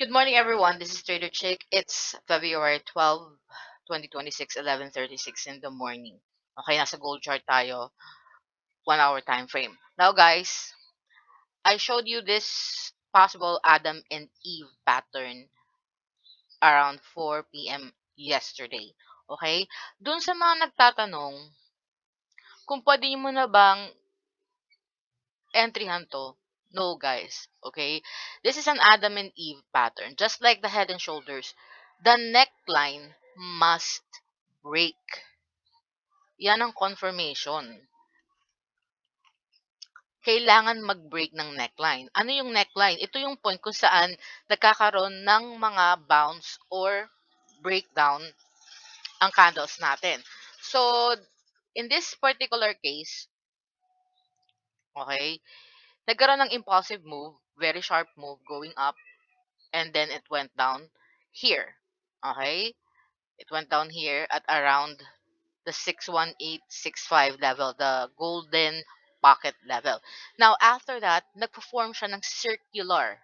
Good morning, everyone. This is Trader Chick. It's February 12, 2026, 11:36 in the morning. Okay, nasa gold chart tayo, 1 hour time frame. Now, guys, I showed you this possible Adam and Eve pattern around 4 p.m. yesterday. Okay? Dun sa mga nagtatanong kung pwede mo na bang entryhan to, no, guys. Okay? This is an Adam and Eve pattern. Just like the head and shoulders, the neckline must break. Yan ang confirmation. Kailangan mag-break ng neckline. Ano yung neckline? Ito yung point kung saan nagkakaroon ng mga bounce or breakdown ang candles natin. So, in this particular case, okay, nagkaroon ng impulsive move, very sharp move going up, and then it went down here. Okay? It went down here at around the 61865 level, the golden pocket level. Now, after that, nagpo-form siya ng circular,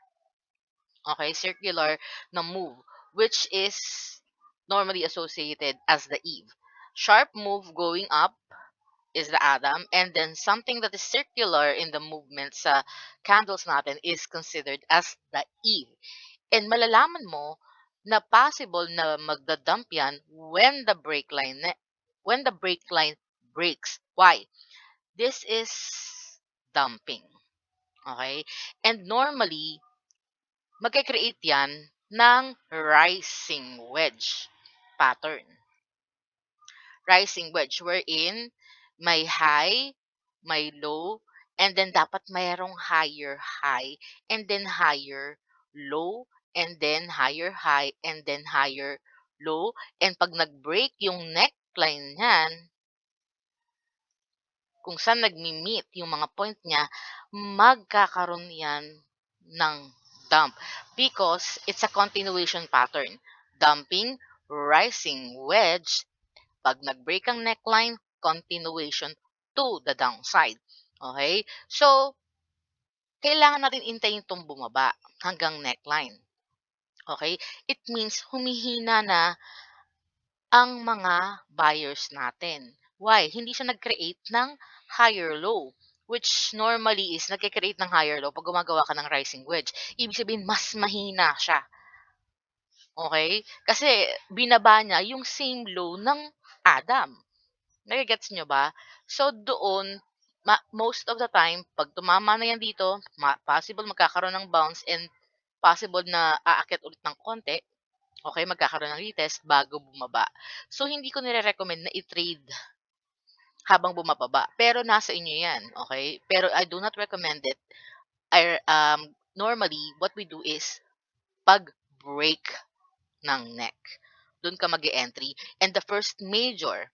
okay, circular na move, which is normally associated as the Eve. Sharp move going up is the Adam, and then something that is circular in the movement sa candles natin is considered as the Eve. And malalaman mo na possible na magda-dump yan when the break line breaks. Why? This is dumping. Okay? And normally, magke-create yan ng rising wedge pattern. Rising wedge wherein may high, may low, and then dapat mayroong higher high, and then higher low, and then higher high, and then higher low. And pag nag-break yung neckline niyan, kung saan nagmi-meet yung mga point niya, magkakaroon yan ng dump because it's a continuation pattern. Dumping, rising wedge, pag nag-break ang neckline, continuation to the downside. Okay? So, kailangan natin intayin itong bumaba hanggang neckline. Okay? It means humihina na ang mga buyers natin. Why? Hindi siya nag-create ng higher low, which normally is nag-create ng higher low pag gumagawa ka ng rising wedge. Ibig sabihin, mas mahina siya. Okay? Kasi binaba niya yung same low ng Adam. Nagigets nyo ba? So doon, most of the time, pag tumama na yan dito, possible magkakaroon ng bounce and possible na aakyat ulit ng konti. Okay, magkakaroon ng retest bago bumaba. So, hindi ko nire-recommend na i-trade habang bumababa. Pero nasa inyo yan, okay? Pero I do not recommend it. Normally, what we do is pag-break ng neck. Doon ka mag entry And the first major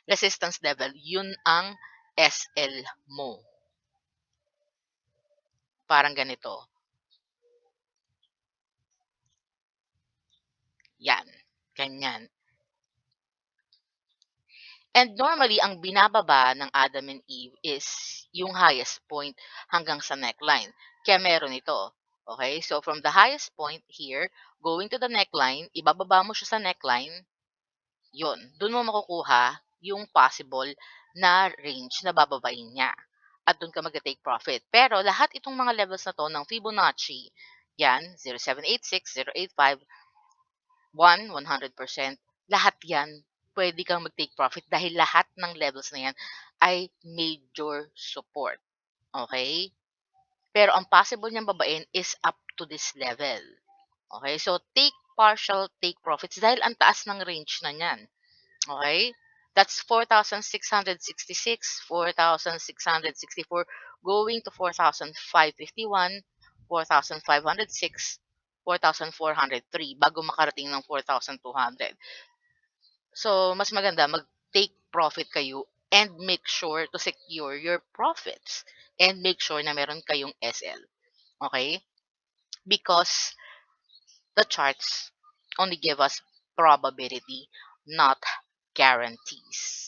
resistance level, yun ang SL mo. Parang ganito. Yan. Ganyan. And normally, ang binababa ng Adam and Eve is yung highest point hanggang sa neckline. Kaya meron ito. Okay? So, from the highest point here, going to the neckline, ibababa mo siya sa neckline, yun. Doon mo makukuha yung possible na range na bababain niya. At doon ka mag-take profit. Pero lahat itong mga levels na to ng Fibonacci, yan, 0786, 085, 100%, lahat yan, pwede kang mag-take profit dahil lahat ng levels na yan ay major support. Okay? Pero ang possible niyang babain is up to this level. Okay? So, take partial take profits dahil ang taas ng range na niyan. Okay? That's 4,666, 4,664, going to 4,551, 4,506, 4,403 bago makarating ng 4,200. So, mas maganda mag-take profit kayo and make sure to secure your profits and make sure na meron kayong SL. Okay? Because the charts only give us probability, not guarantees.